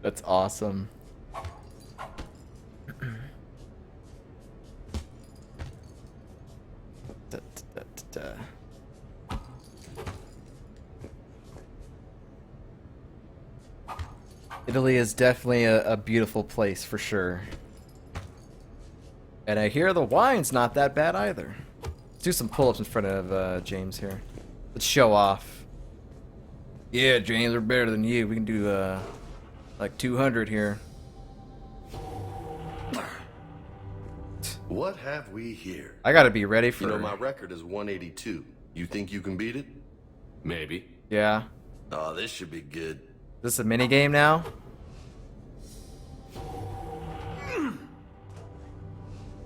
That's awesome. Da, da, da, da. Italy is definitely a beautiful place for sure. And I hear the wine's not that bad either. Let's do some pull-ups in front of James here. Let's show off. Yeah, James, we're better than you. We can do like 200 here. What have we here? I gotta be ready for... You know, my record is 182. You think you can beat it? Maybe. Yeah. Oh, this should be good. Is this a mini game now?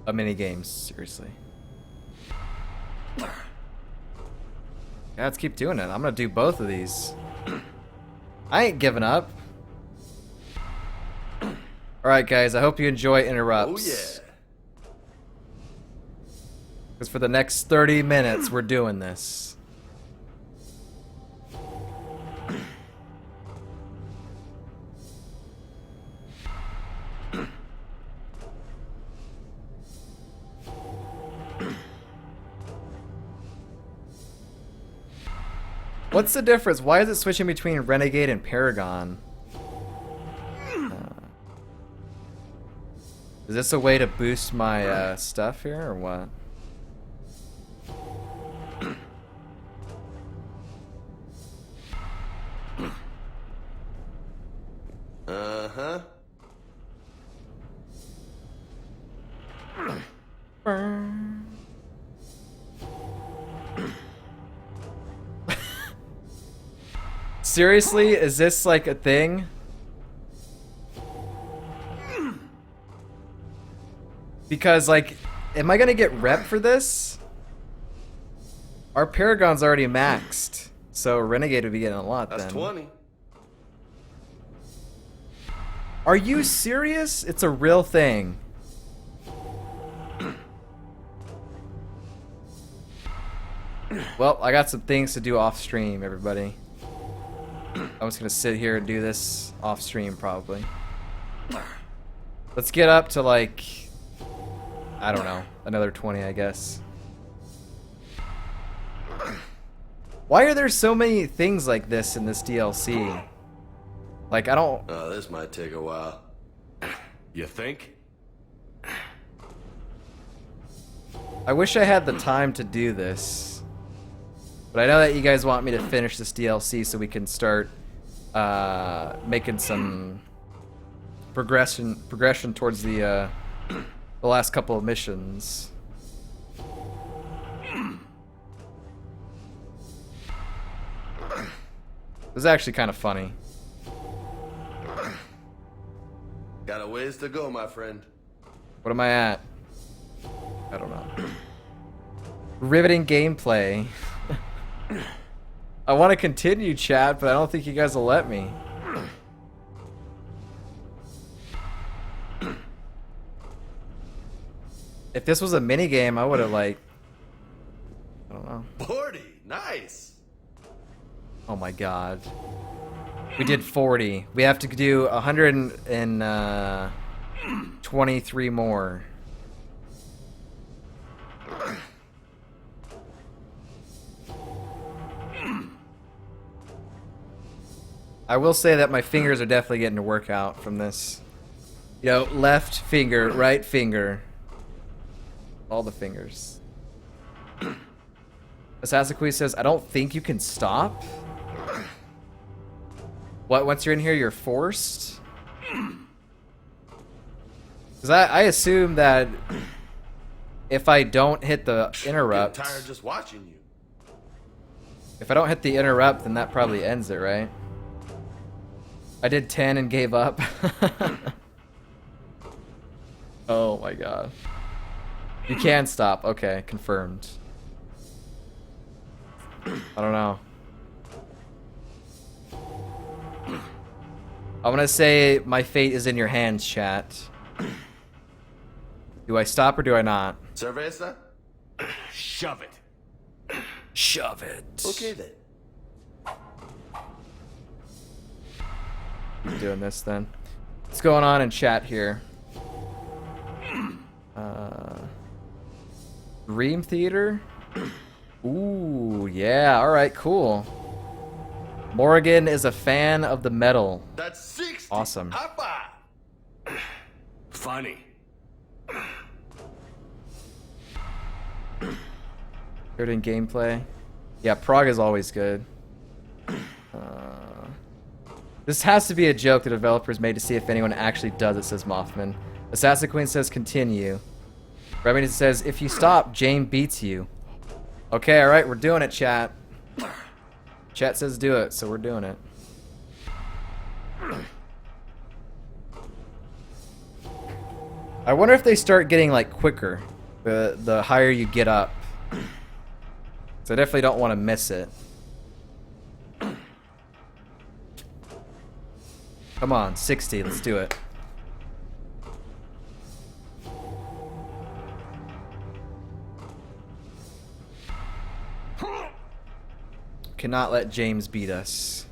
A mini game, seriously. Yeah, let's keep doing it. I'm gonna do both of these. I ain't giving up. Alright guys, I hope you enjoy interrupts. Oh yeah. Because for the next 30 minutes, we're doing this. What's the difference? Why is it switching between Renegade and Paragon? Is this a way to boost my stuff here, or what? Uh-huh. Seriously? Is this like a thing? Because like, am I gonna get rep for this? Our Paragon's already maxed, so Renegade would be getting a lot then. That's 20. Are you serious? It's a real thing. Well, I got some things to do off stream, everybody. I'm just gonna sit here and do this off stream probably. Let's get up to like, I don't know, another 20 I guess. Why are there so many things like this in this DLC? Like, I don't... Oh, this might take a while. You think? I wish I had the time to do this. But I know that you guys want me to finish this DLC so we can start making some progression towards the last couple of missions. It was actually kind of funny. Got a ways to go, my friend. What am I at? I don't know. Riveting gameplay. I want to continue, chat, but I don't think you guys will let me. If this was a mini game, I would have like, I don't know. 40, nice. Oh my god. We did 40. We have to do 123 more. I will say that my fingers are definitely getting a workout from this. You know, left finger, right finger. All the fingers. Assassin says, I don't think you can stop. What, once you're in here, you're forced? Because I assume that if I don't hit the interrupt... I'm tired just watching you. If I don't hit the interrupt, then that probably ends it, right? I did 10 and gave up. Oh my god. You can stop. Okay, confirmed. I don't know. I'm gonna say my fate is in your hands, chat. Do I stop or do I not? Cerveza? Shove it. Shove it. Okay then. doing this then. What's going on in chat here? Dream Theater? Ooh, yeah, alright, cool. Morgan is a fan of the metal. That's 60. Awesome. High five. Funny. Good in gameplay. Yeah, Prague is always good. This has to be a joke the developers made to see if anyone actually does it, says Mothman. Assassin Queen says continue. Remington says, if you stop, Jane beats you. Okay, alright, we're doing it, chat. Chat says do it, so we're doing it. I wonder if they start getting, like, quicker the higher you get up. So I definitely don't want to miss it. Come on, 60, let's do it. Cannot let James beat us.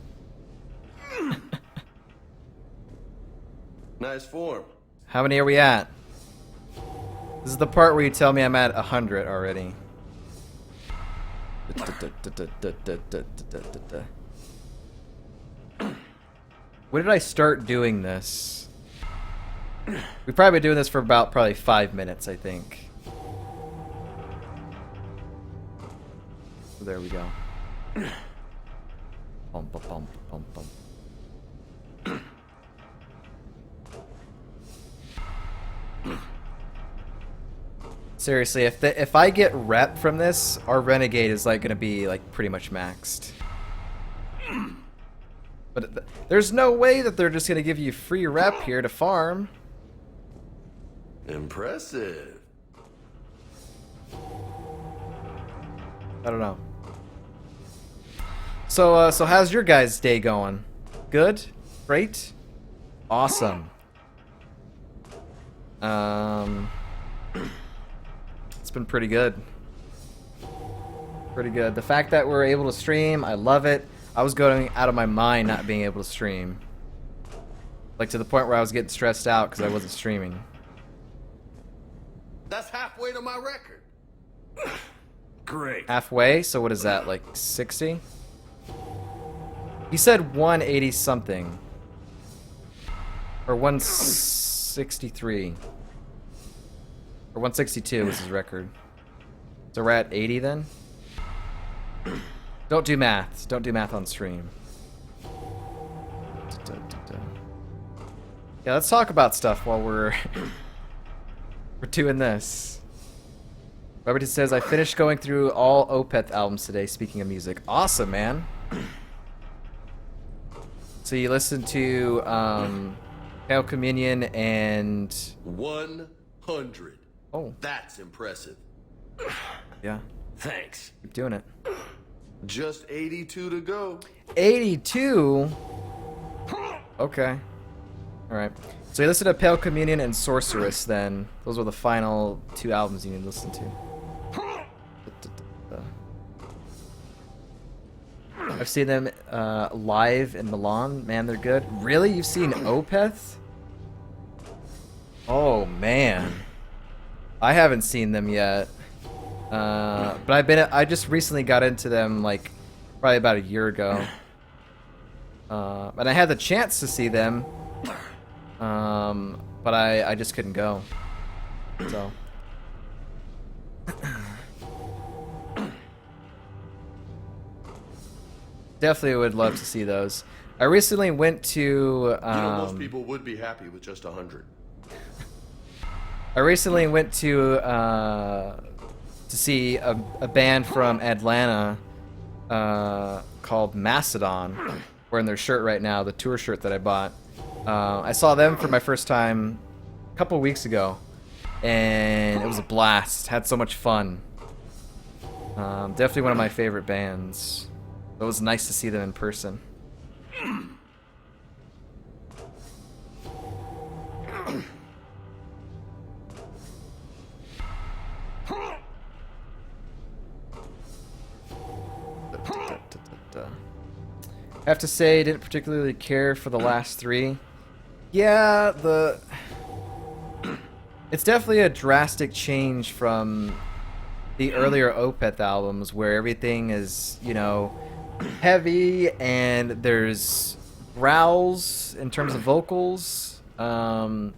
Nice form. How many are we at? This is the part where you tell me I'm at 100 already. When did I start doing this? We've probably been doing this for about probably 5 minutes, I think. So there we go. Bum, bum, bum, bum, bum. Seriously, if I get rep from this, our Renegade is like gonna be like pretty much maxed. But there's no way that they're just gonna give you free rep here to farm. Impressive. I don't know. So how's your guys' day going? Good? Great? Awesome. It's been pretty good. Pretty good. The fact that we're able to stream, I love it. I was going out of my mind not being able to stream. Like to the point where I was getting stressed out because I wasn't streaming. That's halfway to my record. Great. Halfway? So what is that, like 60? He said 180 something. Or 163. Or 162 was his record. So we're at 80 then? Don't do math. Don't do math on stream. Yeah, let's talk about stuff while we're we're doing this. Robert says, I finished going through all Opeth albums today, speaking of music. Awesome, man. So you listened to Pale Communion and 100. oh, That's impressive. yeah, Thanks. keep doing it. Just 82 to go. 82. Okay. All right. So you listened to Pale Communion and Sorceress. Then those were the final 2 albums you need to listen to. I've seen them live in Milan. Man, they're good. Really? You've seen Opeth? Oh man, I haven't seen them yet. But I just recently got into them like probably about a year ago. And I had the chance to see them. But I just couldn't go. So definitely would love to see those. I recently went to You know, most people would be happy with just 100. I recently went to see a band from Atlanta called Mastodon. Wearing their shirt right now, the tour shirt that I bought. I saw them for my first time a couple weeks ago, and it was a blast. Had so much fun. Definitely one of my favorite bands. It was nice to see them in person. Have to say, didn't particularly care for the last three. Yeah, it's definitely a drastic change from the earlier Opeth albums where everything is, you know, heavy and there's growls in terms of vocals. Good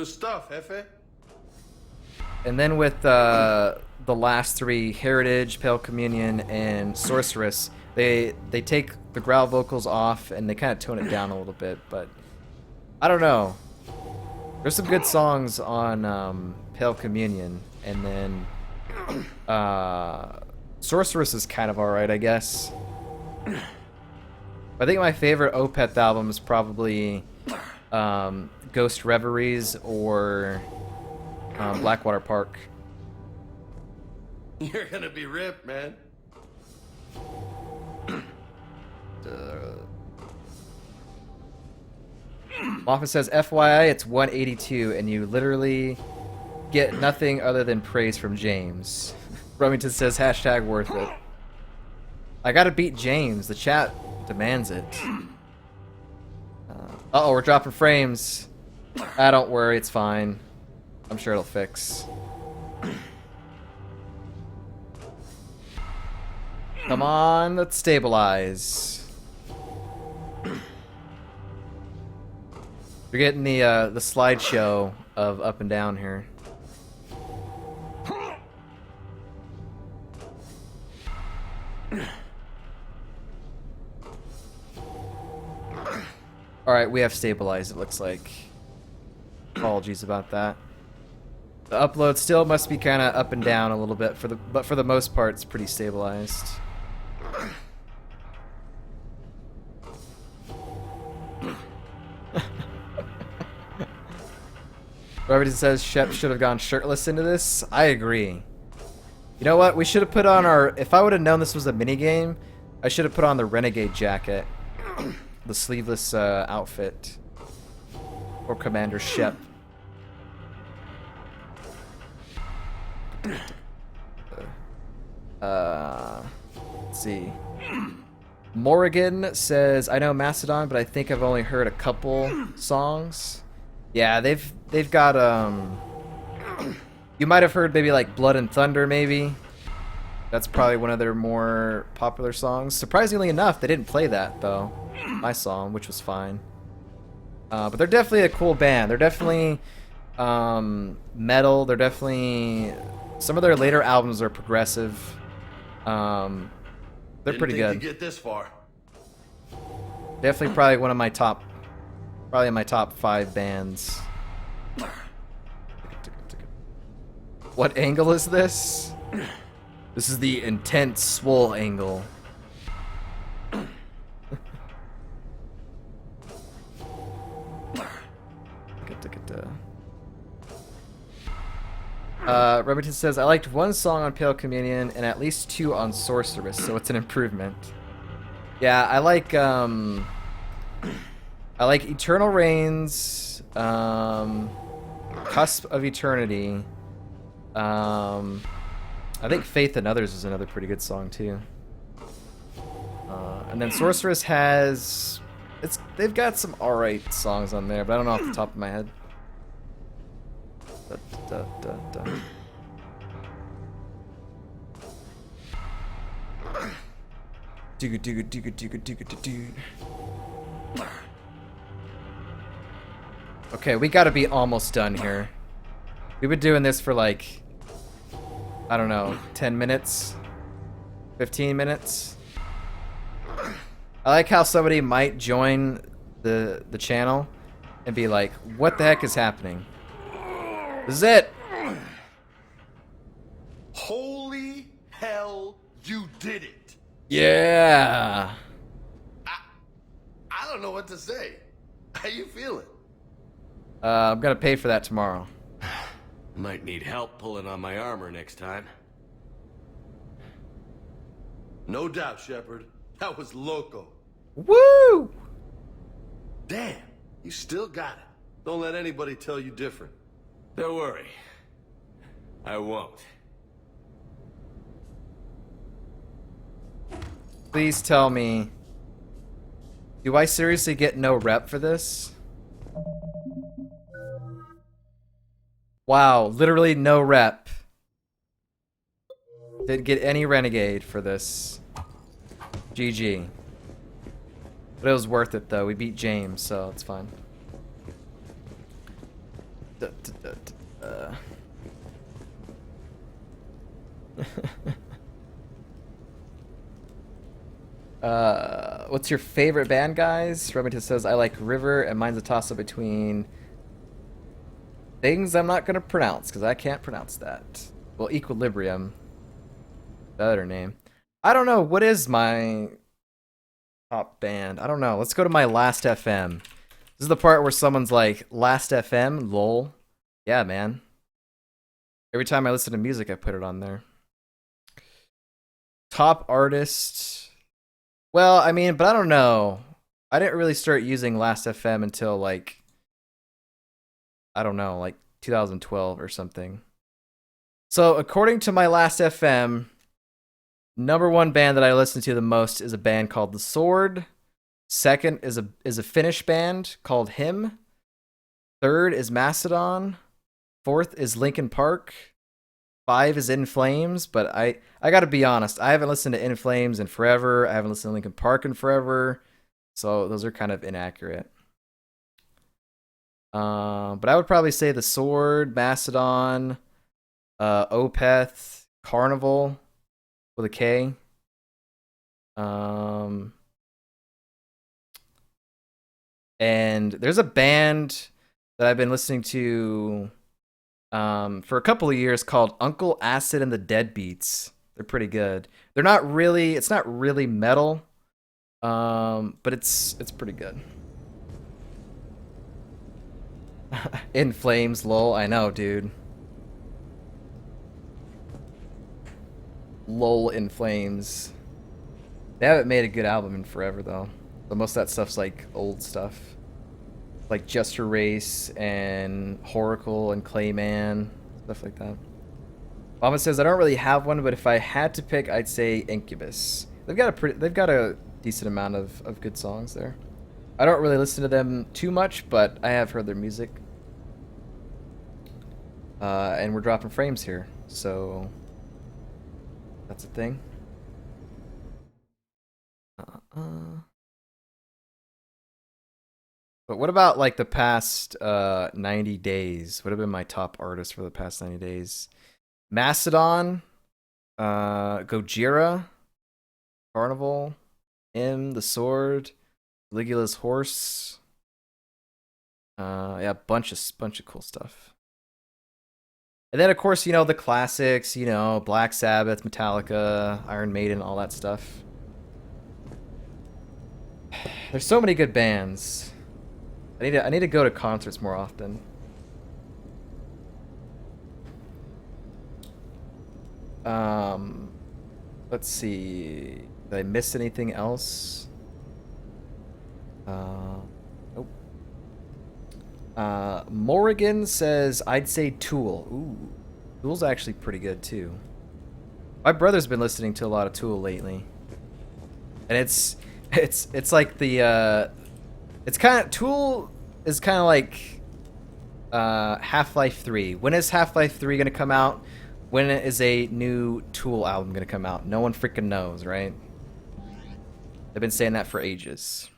stuff, Hefe. And then with the last three, Heritage, Pale Communion, and Sorceress, they take the growl vocals off and they kind of tone it down a little bit, but I don't know. There's some good songs on Pale Communion, and then Sorceress is kind of alright, I guess. I think my favorite Opeth album is probably Ghost Reveries or Blackwater Park. You're gonna be ripped, man. Moffat says, FYI, it's 182, and you literally get nothing other than praise from James. Remington says, hashtag worth it. I gotta beat James. The chat demands it. Uh-oh, we're dropping frames. Ah, don't worry, it's fine. I'm sure it'll fix. Come on, let's stabilize. You're getting the slideshow of up and down here. Alright, we have stabilized, it looks like. Apologies about that. The upload still must be kind of up and down a little bit, but for the most part, it's pretty stabilized. Everybody says Shep should have gone shirtless into this. I agree. You know what? We should have put on our... If I would have known this was a minigame, I should have put on the Renegade jacket. The sleeveless outfit. Or Commander Shep. Let's see. Morrigan says, I know Macedon, but I think I've only heard a couple songs. Yeah, they've got you might have heard maybe like Blood and Thunder maybe. That's probably one of their more popular songs. Surprisingly enough, they didn't play that though. My song, which was fine. But they're definitely a cool band. They're definitely metal. They're definitely some of their later albums are progressive. They're pretty good. Didn't get this far. Definitely probably one of my top, probably in my top 5 bands. What angle is this? This is the intense swole angle. Remington says, I liked one song on Pale Communion and at least 2 on Sorceress, so it's an improvement. Yeah, I like Eternal Reigns, Cusp of Eternity. I think Faith in Others is another pretty good song too. And then Sorceress has, they've got some alright songs on there, but I don't know off the top of my head. Okay, we gotta be almost done here. We've been doing this for like, I don't know, 10 minutes? 15 minutes? I like how somebody might join the channel and be like, what the heck is happening? This is it! Holy hell, you did it! Yeah! I don't know what to say. How you feeling? I'm gonna pay for that tomorrow. Might need help pulling on my armor next time. No doubt, Shepard. That was loco. Woo! Damn, you still got it. Don't let anybody tell you different. Don't worry. I won't. Please tell me Do I seriously get no rep for this? Wow, literally no rep. Didn't get any renegade for this. GG. But it was worth it though. We beat James, so it's fine. What's your favorite band, guys? Remington says, I like River, and mine's a toss-up between things I'm not going to pronounce, because I can't pronounce that. Well, Equilibrium. Better name. I don't know. What is my top band? I don't know. Let's go to my Last FM. This is the part where someone's like, Last FM? Lol. Yeah, man. Every time I listen to music, I put it on there. Top artist. Well, I mean, but I don't know. I didn't really start using Last FM until like, I don't know, like 2012 or something. So according to my Last FM, number one band that I listen to the most is a band called The Sword. Second is a Finnish band called Him. Third is Mastodon. Fourth is Linkin Park. 5 is In Flames, but I gotta be honest, I haven't listened to In Flames in forever. I haven't listened to Linkin Park in forever. So those are kind of inaccurate. But I would probably say The Sword, Mastodon, Opeth, Carnival with a K. And there's a band that I've been listening to for a couple of years called Uncle Acid and the Deadbeats. They're pretty good. They're not really, it's not really metal, but it's pretty good. In Flames, lol. I know, dude. Lol, In Flames. They haven't made a good album in forever, though. But most of that stuff's like old stuff. Like Jester Race and Horacle and Clayman, stuff like that. Mama says I don't really have one, but if I had to pick, I'd say Incubus. They've got a decent amount of good songs there. I don't really listen to them too much, but I have heard their music. And we're dropping frames here, so that's a thing. But what about like the past 90 days? What have been my top artists for the past 90 days? Mastodon, Gojira, Carnival, The Sword, Caligula's Horse. Yeah, bunch of cool stuff. And then of course, you know, the classics, you know, Black Sabbath, Metallica, Iron Maiden, all that stuff. There's so many good bands. I need to go to concerts more often. Let's see. Did I miss anything else? Nope. Morrigan says I'd say Tool. Ooh, Tool's actually pretty good too. My brother's been listening to a lot of Tool lately, and it's like the it's kind of, Tool is kind of like Half-Life 3. When is Half-Life 3 gonna come out? When is a new Tool album gonna come out? No one freaking knows, right? They've been saying that for ages.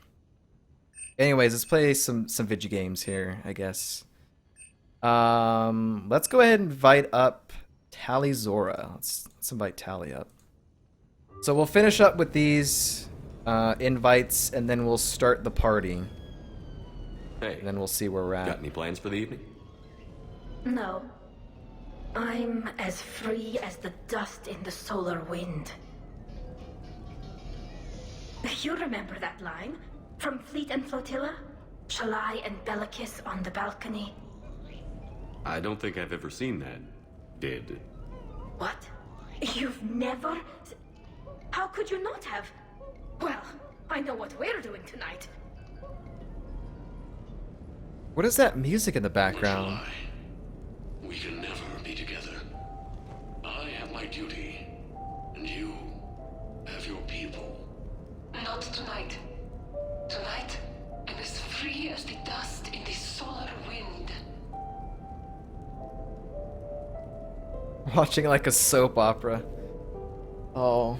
Anyways, let's play some video games here, I guess. Let's go ahead and invite up Tali Zora. Let's invite Tali up. So we'll finish up with these invites, and then we'll start the party. Hey, and then we'll see where we're at. Got any plans for the evening? No. I'm as free as the dust in the solar wind. You remember that line? From Fleet and Flotilla? Shalai and Bellicus on the balcony? I don't think I've ever seen that. Did. What? You've never... How could you not have? Well, I know what we're doing tonight. What is that music in the background? We can never be together. I have my duty, and you have your people. Not tonight. Tonight Watching like a soap opera. Oh,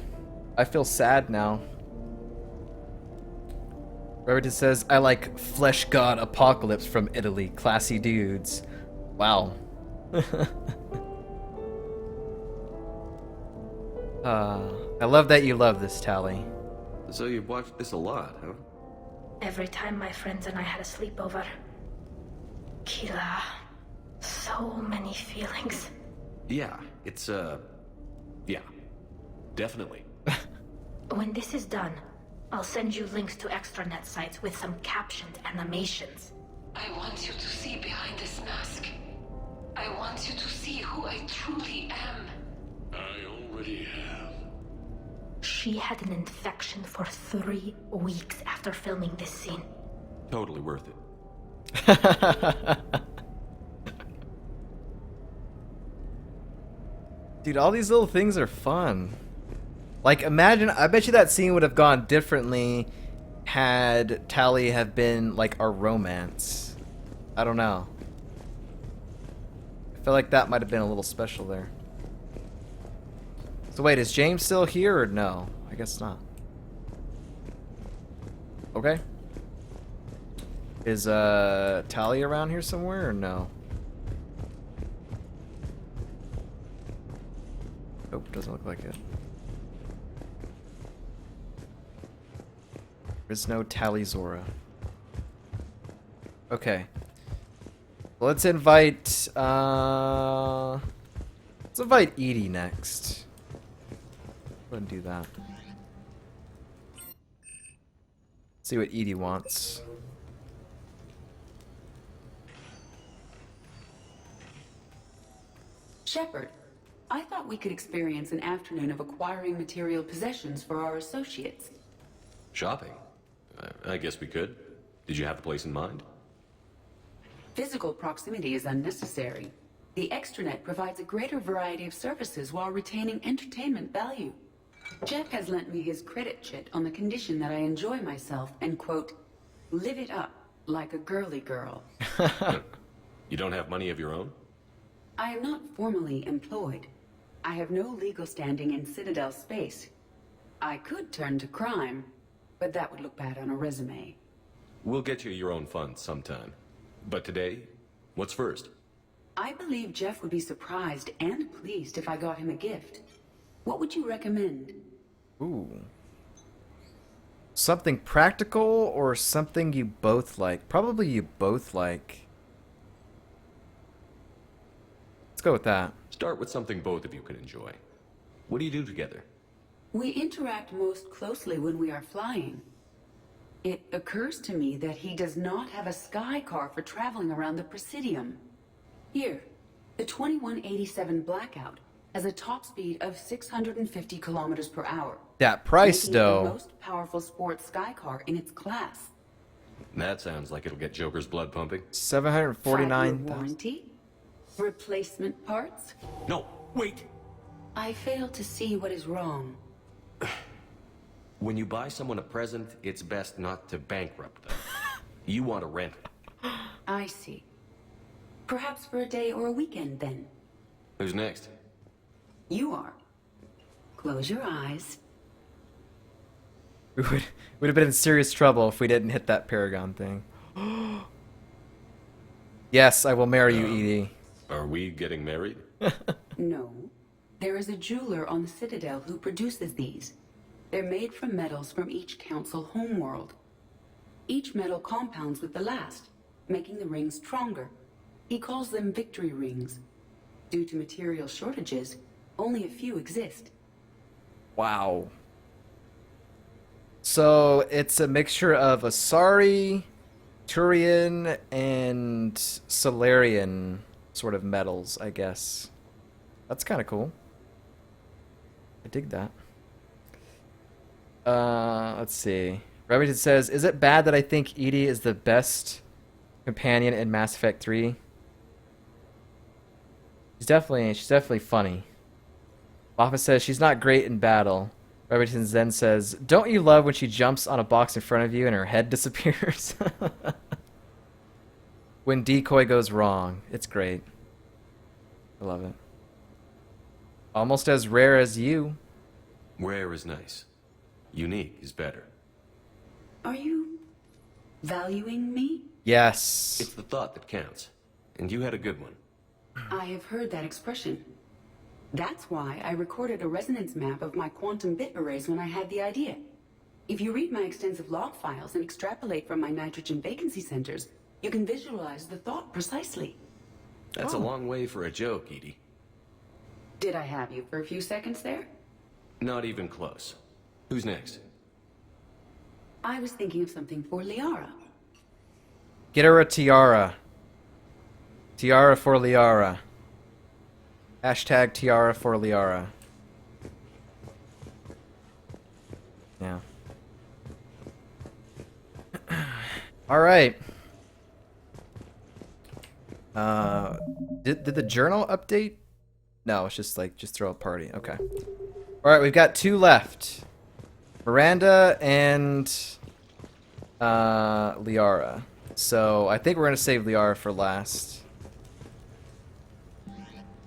I feel sad now. Remington says, I like Flesh God Apocalypse from Italy. Classy dudes. Wow. I love that you love this, Tali. So you've watched this a lot, huh? Every time my friends and I had a sleepover. Kila. So many feelings. Yeah, it's, yeah. Definitely. When this is done, I'll send you links to extranet sites with some captioned animations. I want you to see behind this mask. I want you to see who I truly am. I already have. She had an infection for 3 weeks after filming this scene. Totally worth it. Dude, all these little things are fun. Like, imagine, I bet you that scene would have gone differently had Tali have been, like, our romance. I don't know. I feel like that might have been a little special there. So wait, is James still here or no? I guess not. Okay. Is, Tali around here somewhere or no? Nope, doesn't look like it. There's no Tali Zora. Okay. Well, let's invite Edie next. Go ahead and do that. See what Edie wants. Shepard, I thought we could experience an afternoon of acquiring material possessions for our associates. Shopping? I guess we could. Did you have a place in mind? Physical proximity is unnecessary. The extranet provides a greater variety of services while retaining entertainment value. Jeff has lent me his credit chit on the condition that I enjoy myself and, quote, live it up like a girly girl. You don't have money of your own? I am not formally employed. I have no legal standing in Citadel space. I could turn to crime, but that would look bad on a resume. We'll get you your own funds sometime. But today, what's first? I believe Jeff would be surprised and pleased if I got him a gift. What would you recommend? Ooh. Something practical or something you both like? Probably you both like. Let's go with that. Start with something both of you can enjoy. What do you do together? We interact most closely when we are flying. It occurs to me that he does not have a sky car for traveling around the Presidium. Here, the 2187 Blackout has a top speed of 650 kilometers per hour. That price, making it though. the most powerful sports sky car in its class. That sounds like it'll get Joker's blood pumping. 749. 5-year warranty? Replacement parts? No, wait! I fail to see what is wrong. When you buy someone a present, it's best not to bankrupt them. You want to rent it. I see. Perhaps for a day or a weekend, then. Who's next? You are. Close your eyes. We would have been in serious trouble if we didn't hit that Paragon thing. Yes, I will marry you, Edie. Are we getting married? No. There is a jeweler on the Citadel who produces these. They're made from metals from each council homeworld. Each metal compounds with the last, making the rings stronger. He calls them victory rings. Due to material shortages, only a few exist. Wow. So it's a mixture of Asari, Turian, and Solarian sort of metals, I guess. That's kind of cool. I dig that. Let's see. Remington says, is it bad that I think Edie is the best companion in Mass Effect 3? She's definitely funny. Office says she's not great in battle. Remington then says, don't you love when she jumps on a box in front of you and her head disappears? When decoy goes wrong. It's great. I love it. Almost as rare as you. Rare is nice. Unique is better. Are you valuing me? Yes. It's the thought that counts. And you had a good one. I have heard that expression. That's why I recorded a resonance map of my quantum bit arrays when I had the idea. If you read my extensive log files and extrapolate from my nitrogen vacancy centers, you can visualize the thought precisely. That's a long way for a joke, EDI. Did I have you for a few seconds there? Not even close. Who's next? I was thinking of something for Liara. Get her a tiara. Tiara for Liara. Hashtag tiara for Liara. Yeah. Alright. Did the journal update? No, it's just like, just throw a party. Okay. Alright, we've got 2 left. Miranda and Liara. So I think we're gonna save Liara for last.